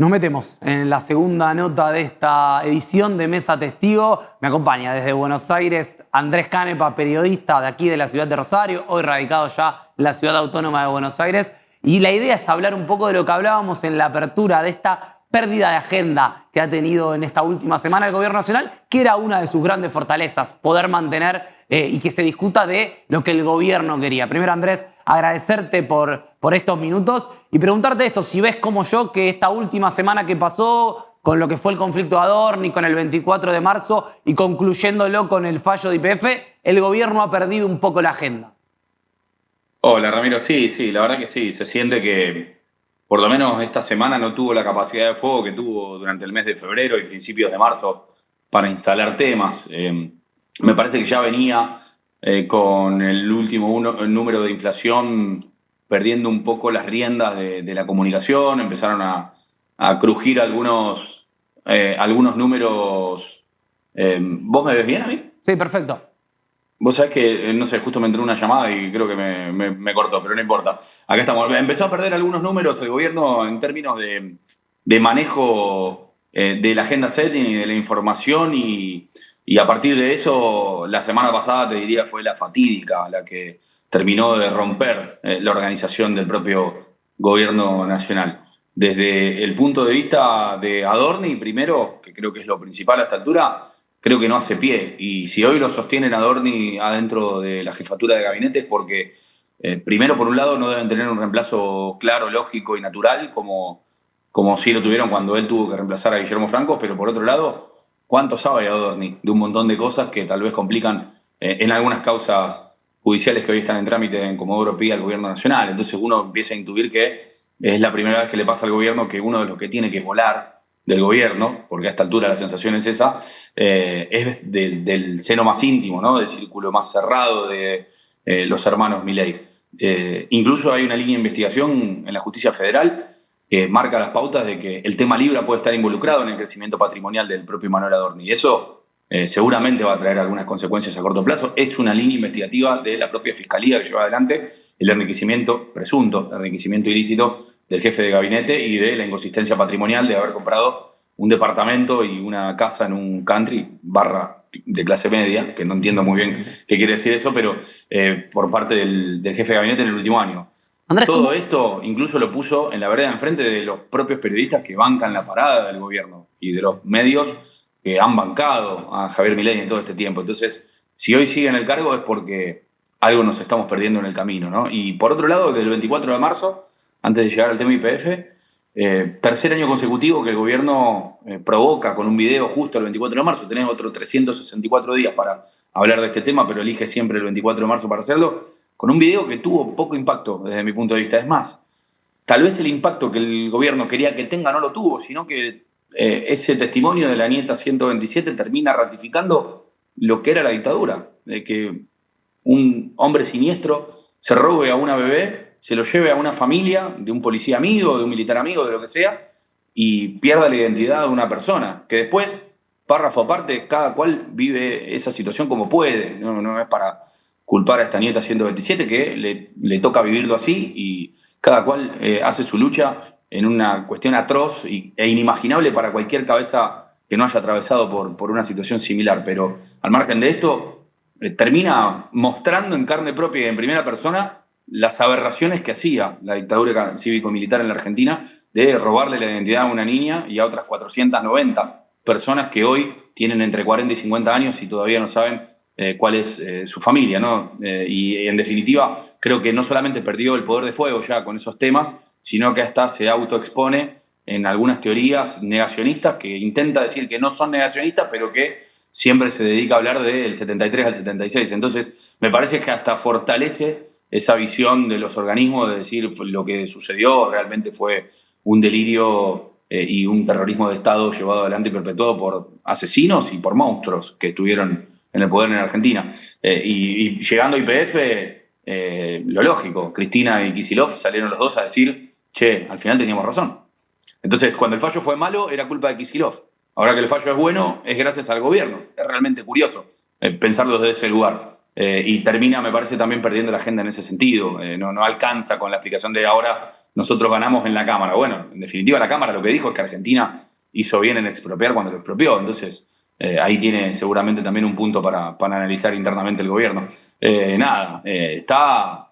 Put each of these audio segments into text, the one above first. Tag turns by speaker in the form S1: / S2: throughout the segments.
S1: Nos metemos en la segunda nota de esta edición de Mesa Testigo. Me acompaña desde Buenos Aires Andrés Canepa, periodista de aquí de la ciudad de Rosario, hoy radicado ya en la ciudad autónoma de Buenos Aires. Y la idea es hablar un poco de lo que hablábamos en la apertura de esta pérdida de agenda que ha tenido en esta última semana el gobierno nacional, que era una de sus grandes fortalezas, poder mantener y que se discuta de lo que el gobierno quería. Primero, Andrés, agradecerte por estos minutos y preguntarte esto, si ves como yo que esta última semana que pasó con lo que fue el conflicto de Adorni, con el 24 de marzo y concluyéndolo con el fallo de YPF, el gobierno ha perdido un poco la agenda.
S2: Hola Ramiro, sí, la verdad que sí, se siente que por lo menos esta semana no tuvo la capacidad de fuego que tuvo durante el mes de febrero y principios de marzo para instalar temas. Me parece que ya venía con el último número de inflación perdiendo un poco las riendas de la comunicación, empezaron a crujir algunos números. ¿Vos me ves bien a mí?
S1: Sí, perfecto.
S2: Vos sabés que, no sé, justo me entró una llamada y creo que me cortó, pero no importa. Acá estamos. Empezó a perder algunos números el gobierno en términos de manejo de la agenda setting y de la información y a partir de eso, la semana pasada, te diría, fue la fatídica, la que terminó de romper la organización del propio gobierno nacional. Desde el punto de vista de Adorni, primero, que creo que es lo principal a esta altura, creo que no hace pie. Y si hoy lo sostienen Adorni adentro de la jefatura de gabinete es porque, primero, por un lado, no deben tener un reemplazo claro, lógico y natural, como sí lo tuvieron cuando él tuvo que reemplazar a Guillermo Franco, pero por otro lado, ¿cuánto sabe Adorni de un montón de cosas que tal vez complican en algunas causas judiciales que hoy están en trámite en Comodoro Pi al gobierno nacional? Entonces uno empieza a intuir que es la primera vez que le pasa al gobierno que uno de los que tiene que volar del gobierno, porque a esta altura la sensación es esa, es del seno más íntimo, ¿no? Del círculo más cerrado de los hermanos Milei. Incluso hay una línea de investigación en la justicia federal que marca las pautas de que el tema Libra puede estar involucrado en el crecimiento patrimonial del propio Manuel Adorni. Y eso seguramente va a traer algunas consecuencias a corto plazo. Es una línea investigativa de la propia Fiscalía que lleva adelante el enriquecimiento presunto, el enriquecimiento ilícito del jefe de gabinete y de la inconsistencia patrimonial de haber comprado un departamento y una casa en un country barra de clase media, que no entiendo muy bien qué quiere decir eso, pero por parte del jefe de gabinete en el último año.
S1: Andrés,
S2: Todo esto incluso lo puso en la vereda enfrente de los propios periodistas que bancan la parada del gobierno y de los medios que han bancado a Javier Milei en todo este tiempo. Entonces, si hoy sigue en el cargo es porque algo nos estamos perdiendo en el camino, ¿no? Y por otro lado, desde el 24 de marzo, antes de llegar al tema YPF, tercer año consecutivo que el gobierno provoca con un video justo el 24 de marzo. Tenés otros 364 días para hablar de este tema, pero elige siempre el 24 de marzo para hacerlo, con un video que tuvo poco impacto desde mi punto de vista. Es más, tal vez el impacto que el gobierno quería que tenga no lo tuvo, sino que ese testimonio de la nieta 127 termina ratificando lo que era la dictadura, de que un hombre siniestro se robe a una bebé, se lo lleve a una familia de un policía amigo, de un militar amigo, de lo que sea, y pierda la identidad de una persona, que después, párrafo aparte, cada cual vive esa situación como puede, no es para culpar a esta nieta 127, que le toca vivirlo así y cada cual hace su lucha en una cuestión atroz e inimaginable para cualquier cabeza que no haya atravesado por una situación similar. Pero al margen de esto, termina mostrando en carne propia y en primera persona las aberraciones que hacía la dictadura cívico-militar en la Argentina de robarle la identidad a una niña y a otras 490 personas que hoy tienen entre 40 y 50 años y todavía no saben cuál es su familia, ¿no? Y en definitiva, creo que no solamente perdió el poder de fuego ya con esos temas, sino que hasta se autoexpone en algunas teorías negacionistas que intenta decir que no son negacionistas, pero que siempre se dedica a hablar del 73 al 76. Entonces, me parece que hasta fortalece esa visión de los organismos de decir lo que sucedió realmente fue un delirio y un terrorismo de Estado llevado adelante y perpetuado por asesinos y por monstruos que estuvieron en el poder en Argentina. Y llegando a YPF, lo lógico, Cristina y Kicillof salieron los dos a decir, che, al final teníamos razón. Entonces, cuando el fallo fue malo, era culpa de Kicillof. Ahora que el fallo es bueno, es gracias al gobierno. Es realmente curioso pensarlo desde ese lugar. Y termina, me parece, también perdiendo la agenda en ese sentido. No alcanza con la explicación de ahora nosotros ganamos en la Cámara. Bueno, en definitiva la Cámara lo que dijo es que Argentina hizo bien en expropiar cuando lo expropió. Entonces, ahí tiene seguramente también un punto para analizar internamente el gobierno. Está,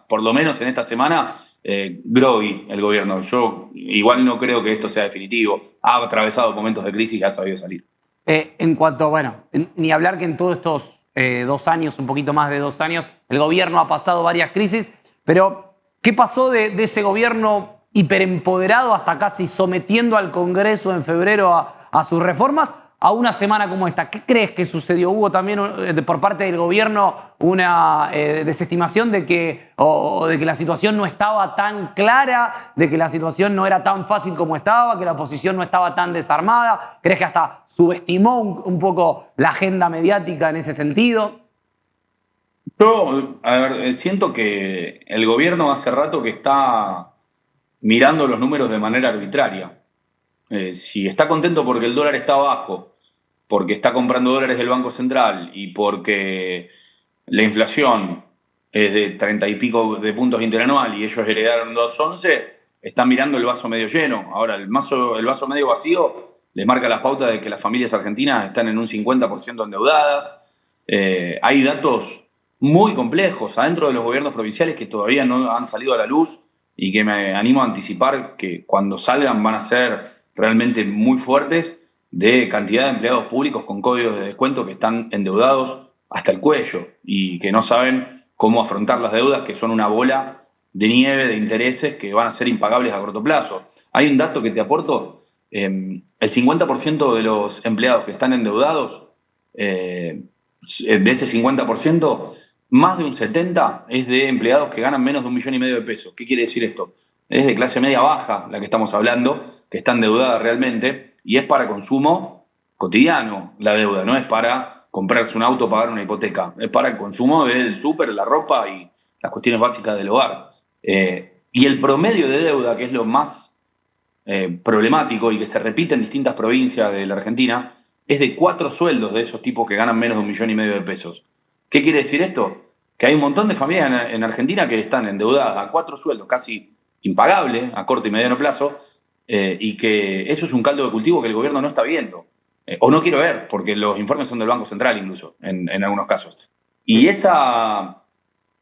S2: por lo menos en esta semana, groggy el gobierno. Yo igual no creo que esto sea definitivo. Ha atravesado momentos de crisis y ha sabido salir.
S1: En cuanto, bueno, ni hablar que en todos estos 2 años, un poquito más de 2 años, el gobierno ha pasado varias crisis, pero ¿qué pasó de ese gobierno hiperempoderado hasta casi sometiendo al Congreso en febrero a sus reformas a una semana como esta? ¿Qué crees que sucedió? ¿Hubo también por parte del gobierno una desestimación de que, o de que la situación no estaba tan clara, de que la situación no era tan fácil como estaba, que la oposición no estaba tan desarmada? ¿Crees que hasta subestimó un poco la agenda mediática en ese sentido?
S2: Yo, a ver, siento que el gobierno hace rato que está mirando los números de manera arbitraria. Si está contento porque el dólar está bajo, porque está comprando dólares del Banco Central y porque la inflación es de 30 y pico de puntos interanual y ellos heredaron 2,11, están mirando el vaso medio lleno. Ahora, el vaso medio vacío les marca las pautas de que las familias argentinas están en un 50% endeudadas. Hay datos muy complejos adentro de los gobiernos provinciales que todavía no han salido a la luz y que me animo a anticipar que cuando salgan van a ser realmente muy fuertes, de cantidad de empleados públicos con códigos de descuento que están endeudados hasta el cuello y que no saben cómo afrontar las deudas, que son una bola de nieve de intereses que van a ser impagables a corto plazo. Hay un dato que te aporto: el 50% de los empleados que están endeudados, de ese 50%, más de un 70% es de empleados que ganan menos de 1,5 millones de pesos. ¿Qué quiere decir esto? Es de clase media baja la que estamos hablando, que está endeudada realmente, y es para consumo cotidiano la deuda, no es para comprarse un auto o pagar una hipoteca, es para el consumo del súper, la ropa y las cuestiones básicas del hogar. Y el promedio de deuda, que es lo más problemático y que se repite en distintas provincias de la Argentina, es de 4 sueldos de esos tipos que ganan menos de 1,5 millones de pesos. ¿Qué quiere decir esto? Que hay un montón de familias en Argentina que están endeudadas a 4 sueldos, casi impagable a corto y mediano plazo, y que eso es un caldo de cultivo que el gobierno no está viendo, o no quiero ver, porque los informes son del Banco Central incluso, en algunos casos. Y esa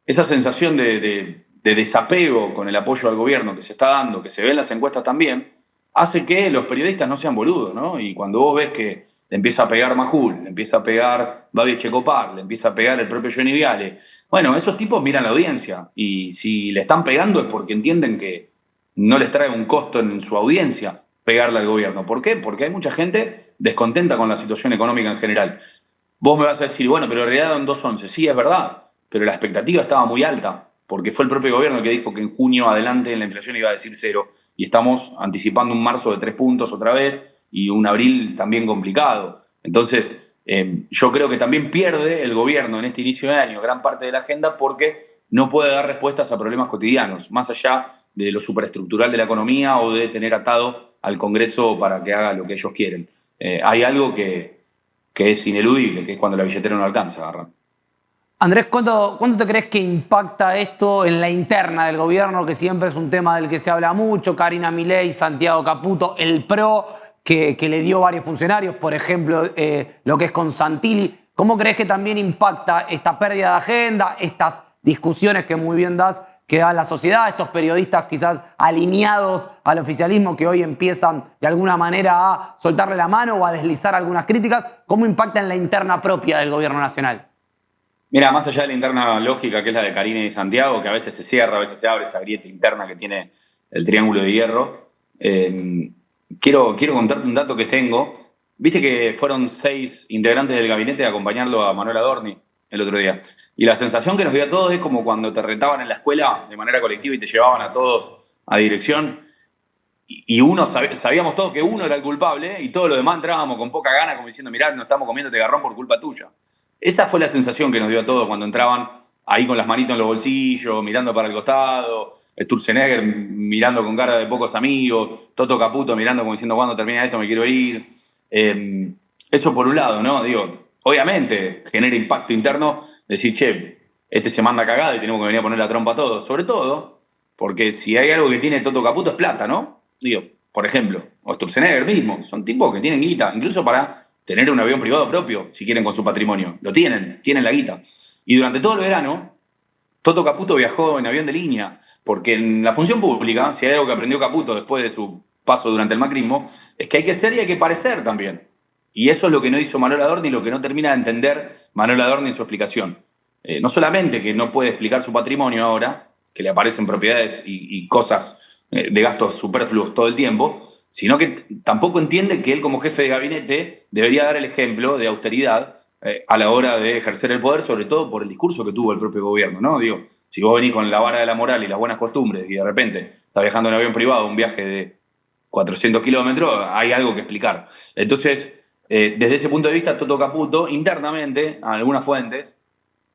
S2: sensación de desapego con el apoyo al gobierno que se está dando, que se ve en las encuestas también, hace que los periodistas no sean boludos, ¿no? Y cuando vos ves que le empieza a pegar Majul, le empieza a pegar Babi Echecopar, le empieza a pegar el propio Johnny Viale, bueno, esos tipos miran la audiencia, y si le están pegando es porque entienden que no les trae un costo en su audiencia pegarle al gobierno. ¿Por qué? Porque hay mucha gente descontenta con la situación económica en general. Vos me vas a decir, bueno, pero en realidad en 2,11. Sí, es verdad, pero la expectativa estaba muy alta, porque fue el propio gobierno el que dijo que en junio adelante la inflación iba a decir 0, y estamos anticipando un marzo de 3 puntos otra vez y un abril también complicado. Entonces, yo creo que también pierde el gobierno en este inicio de año gran parte de la agenda porque no puede dar respuestas a problemas cotidianos, más allá de lo superestructural de la economía o de tener atado al Congreso para que haga lo que ellos quieren. Hay algo que es ineludible, que es cuando la billetera no alcanza, ¿verdad?
S1: Andrés, ¿cuánto te crees que impacta esto en la interna del gobierno, que siempre es un tema del que se habla mucho? Karina Milei, Santiago Caputo, el PRO, que le dio varios funcionarios, por ejemplo, lo que es con Santilli. ¿Cómo crees que también impacta esta pérdida de agenda, estas discusiones que muy bien das, que da la sociedad, estos periodistas quizás alineados al oficialismo que hoy empiezan de alguna manera a soltarle la mano o a deslizar algunas críticas? ¿Cómo impacta en la interna propia del gobierno nacional?
S2: Mira, más allá de la interna lógica, que es la de Karina y Santiago, que a veces se cierra, a veces se abre esa grieta interna que tiene el triángulo de hierro, quiero contarte un dato que tengo. Viste que fueron 6 integrantes del gabinete a acompañarlo a Manuel Adorni el otro día. Y la sensación que nos dio a todos es como cuando te retaban en la escuela de manera colectiva y te llevaban a todos a dirección. Y uno sabíamos todos que uno era el culpable y todos los demás entrábamos con poca gana, como diciendo, mirá, nos estamos comiendo este garrón por culpa tuya. Esa fue la sensación que nos dio a todos cuando entraban ahí con las manitos en los bolsillos, mirando para el costado, Sturzenegger mirando con cara de pocos amigos, Toto Caputo mirando como diciendo, cuando termina esto me quiero ir. Eso por un lado, ¿no? Digo, obviamente genera impacto interno decir, che, este se manda cagada y tenemos que venir a poner la trompa a todos. Sobre todo Porque si hay algo que tiene Toto Caputo es plata, ¿no? Digo, por ejemplo, o Sturzenegger mismo, son tipos que tienen guita, incluso para tener un avión privado propio, si quieren, con su patrimonio. Lo tienen la guita. Y durante todo el verano, Toto Caputo viajó en avión de línea, porque en la función pública, si hay algo que aprendió Caputo después de su paso durante el macrismo, es que hay que ser y hay que parecer también. Y eso es lo que no hizo Manuel Adorni, lo que no termina de entender Manuel Adorni en su explicación. No solamente que no puede explicar su patrimonio ahora, que le aparecen propiedades y cosas de gastos superfluos todo el tiempo, sino que tampoco entiende que él como jefe de gabinete debería dar el ejemplo de austeridad a la hora de ejercer el poder, sobre todo por el discurso que tuvo el propio gobierno, ¿no? Digo, si vos venís con la vara de la moral y las buenas costumbres y de repente estás viajando en avión privado, un viaje de 400 kilómetros, hay algo que explicar. Entonces, desde ese punto de vista, Toto Caputo, internamente, a algunas fuentes,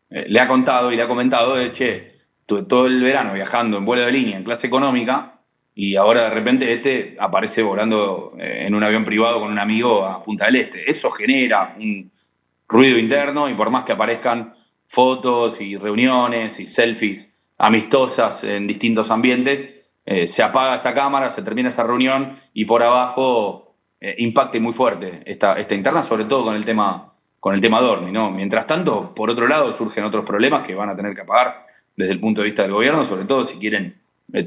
S2: le ha contado y le ha comentado de, che, tuve todo el verano viajando en vuelo de línea, en clase económica, y ahora de repente aparece volando en un avión privado con un amigo a Punta del Este. Eso genera un ruido interno y por más que aparezcan fotos y reuniones y selfies amistosas en distintos ambientes, se apaga esa cámara, se termina esa reunión y por abajo impacta muy fuerte esta interna, sobre todo con el tema Dorni, ¿no? Mientras tanto, por otro lado, surgen otros problemas que van a tener que apagar desde el punto de vista del gobierno, sobre todo si quieren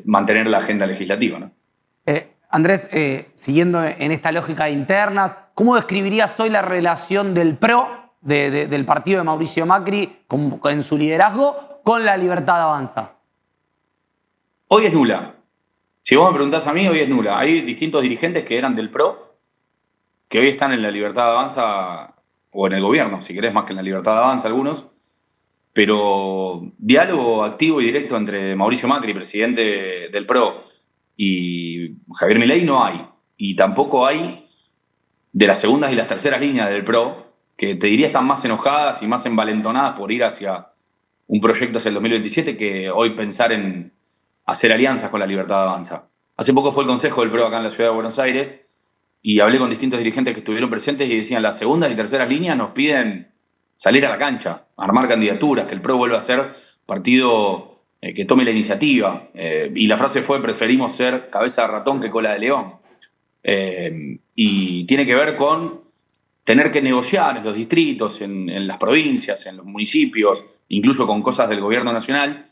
S2: mantener la agenda legislativa, ¿no?
S1: Andrés, siguiendo en esta lógica de internas, ¿cómo describirías hoy la relación del PRO, del partido de Mauricio Macri, en su liderazgo, con la Libertad Avanza?
S2: Hoy es nula. Si vos me preguntás a mí, hoy es nula. Hay distintos dirigentes que eran del PRO, que hoy están en la Libertad Avanza, o en el gobierno, si querés, más que en la Libertad Avanza algunos, pero diálogo activo y directo entre Mauricio Macri, presidente del PRO, y Javier Milei no hay. Y tampoco hay de las segundas y las terceras líneas del PRO, que te diría están más enojadas y más envalentonadas por ir hacia un proyecto hacia el 2027 que hoy pensar en hacer alianzas con la Libertad Avanza. Hace poco fue el Consejo del PRO acá en la Ciudad de Buenos Aires y hablé con distintos dirigentes que estuvieron presentes y decían las segundas y terceras líneas nos piden salir a la cancha, armar candidaturas, que el PRO vuelva a ser partido que tome la iniciativa. Y la frase fue, preferimos ser cabeza de ratón que cola de león. Y tiene que ver con tener que negociar en los distritos, en las provincias, en los municipios, incluso con cosas del gobierno nacional,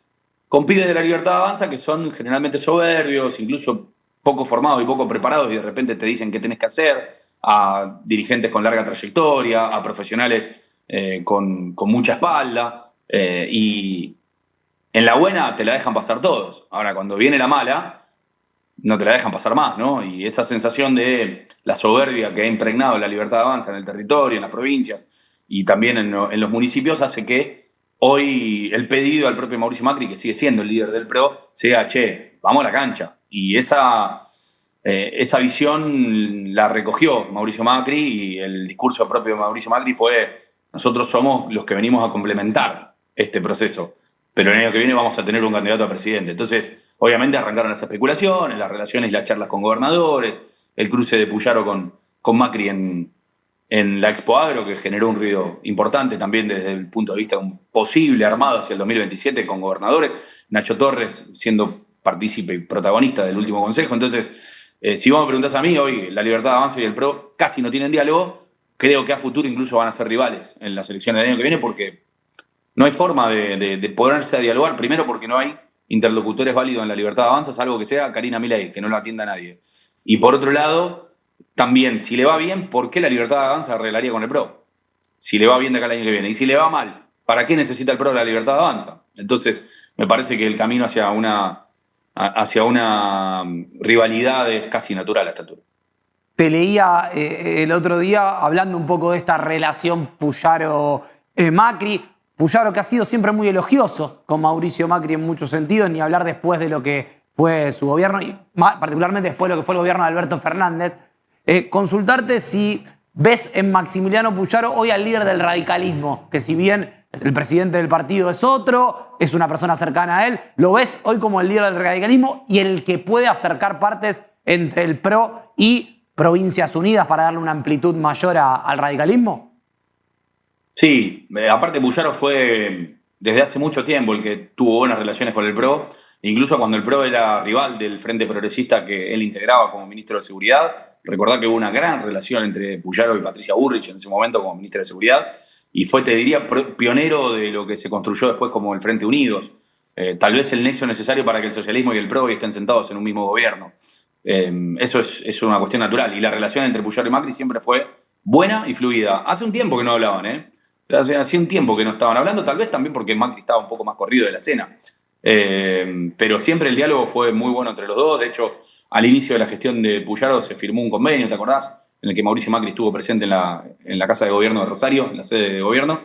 S2: con pibes de la Libertad Avanza que son generalmente soberbios, incluso poco formados y poco preparados y de repente te dicen qué tenés que hacer, a dirigentes con larga trayectoria, a profesionales con mucha espalda, y en la buena te la dejan pasar todos. Ahora, cuando viene la mala, no te la dejan pasar más, ¿no? Y esa sensación de la soberbia que ha impregnado la Libertad Avanza en el territorio, en las provincias y también en los municipios hace que hoy el pedido al propio Mauricio Macri, que sigue siendo el líder del PRO, sea, che, vamos a la cancha. Y esa visión la recogió Mauricio Macri y el discurso propio de Mauricio Macri fue: nosotros somos los que venimos a complementar este proceso, pero el año que viene vamos a tener un candidato a presidente. Entonces, obviamente arrancaron las especulaciones, las relaciones y las charlas con gobernadores, el cruce de Puyaro con Macri en la Expo Agro, que generó un ruido importante también desde el punto de vista de un posible armado hacia el 2027 con gobernadores, Nacho Torres siendo partícipe y protagonista del último consejo. Entonces, si vos me preguntás a mí, hoy la Libertad Avanza y el PRO casi no tienen diálogo. Creo que a futuro incluso van a ser rivales en las elecciones del año que viene porque no hay forma de ponerse a dialogar, primero porque no hay interlocutores válidos en la Libertad Avanza, salvo que sea Karina Milei, que no lo atienda a nadie. Y por otro lado, también, si le va bien, ¿por qué la Libertad Avanza arreglaría con el PRO? Si le va bien de acá al año que viene. Y si le va mal, ¿para qué necesita el PRO la Libertad Avanza? Entonces, me parece que el camino hacia una rivalidad es casi natural a esta altura.
S1: Te leía el otro día hablando un poco de esta relación Puyaro-Macri. Puyaro que ha sido siempre muy elogioso con Mauricio Macri en muchos sentidos, ni hablar después de lo que fue su gobierno, y particularmente después de lo que fue el gobierno de Alberto Fernández. Consultarte si ves en Maximiliano Puyaro hoy al líder del radicalismo, que si bien el presidente del partido es otro, es una persona cercana a él, ¿lo ves hoy como el líder del radicalismo y el que puede acercar partes entre el PRO y Provincias Unidas para darle una amplitud mayor al radicalismo?
S2: Sí, aparte Puyaro fue desde hace mucho tiempo el que tuvo buenas relaciones con el PRO incluso cuando el PRO era rival del Frente Progresista que él integraba como ministro de Seguridad. Recordá que hubo una gran relación entre Puyaro y Patricia Bullrich en ese momento como ministra de Seguridad, y fue, te diría, pionero de lo que se construyó después como el Frente Unidos. Tal vez el nexo necesario para que el socialismo y el PRO estén sentados en un mismo gobierno. Eso es una cuestión natural. Y la relación entre Puyaro y Macri siempre fue buena y fluida. Hace un tiempo que no hablaban, ¿eh? Hace un tiempo que no estaban hablando, tal vez también porque Macri estaba un poco más corrido de la escena. Pero siempre el diálogo fue muy bueno entre los dos. De hecho, al inicio de la gestión de Puyaro se firmó un convenio, ¿te acordás? En el que Mauricio Macri estuvo presente en la Casa de Gobierno de Rosario, en la sede de gobierno,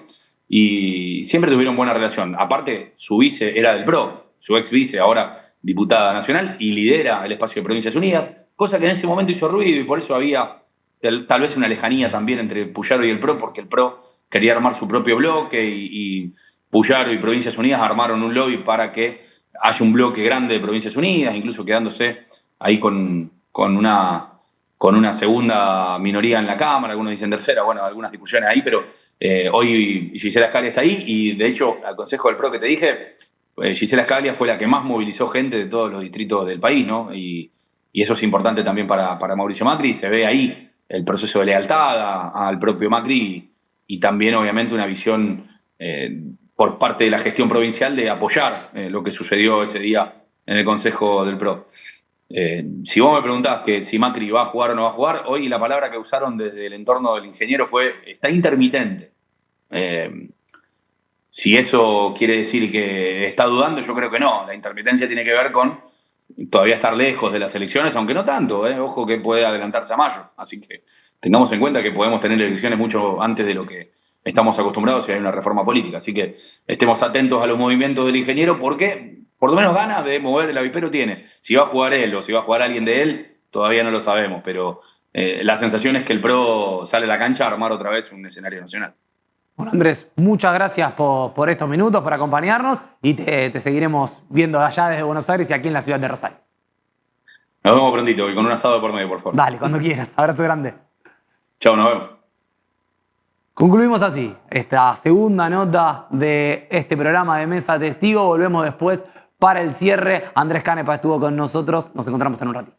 S2: y siempre tuvieron buena relación. Aparte, su vice era del PRO, su ex vice, ahora diputada nacional, y lidera el espacio de Provincias Unidas, cosa que en ese momento hizo ruido y por eso había tal vez una lejanía también entre Puyaro y el PRO, porque el PRO quería armar su propio bloque y Puyaro y Provincias Unidas armaron un lobby para que haya un bloque grande de Provincias Unidas, incluso quedándose ahí con una segunda minoría en la Cámara, algunos dicen tercera, bueno, algunas discusiones ahí, pero hoy Gisela Scalia está ahí y de hecho al Consejo del PRO que te dije, Gisela Scalia fue la que más movilizó gente de todos los distritos del país, ¿no? Y eso es importante también para Mauricio Macri, se ve ahí el proceso de lealtad al propio Macri y también obviamente una visión por parte de la gestión provincial de apoyar lo que sucedió ese día en el Consejo del PRO. Si vos me preguntás que si Macri va a jugar o no va a jugar, hoy la palabra que usaron desde el entorno del ingeniero fue está intermitente. Si eso quiere decir que está dudando, yo creo que no. La intermitencia tiene que ver con todavía estar lejos de las elecciones, aunque no tanto. Ojo que puede adelantarse a mayo. Así que tengamos en cuenta que podemos tener elecciones mucho antes de lo que estamos acostumbrados si hay una reforma política. Así que estemos atentos a los movimientos del ingeniero porque por lo menos ganas de mover el avispero tiene. Si va a jugar él o si va a jugar alguien de él, todavía no lo sabemos. Pero la sensación es que el PRO sale a la cancha a armar otra vez un escenario nacional.
S1: Bueno, Andrés, muchas gracias por estos minutos, por acompañarnos y te seguiremos viendo allá desde Buenos Aires y aquí en la ciudad de Rosario.
S2: Nos vemos prontito y con un asado de por medio, por favor.
S1: Dale, cuando quieras. Abrazo grande.
S2: Chao, nos vemos.
S1: Concluimos así esta segunda nota de este programa de Mesa Testigo. Volvemos después para el cierre. Andrés Canepa estuvo con nosotros. Nos encontramos en un ratito.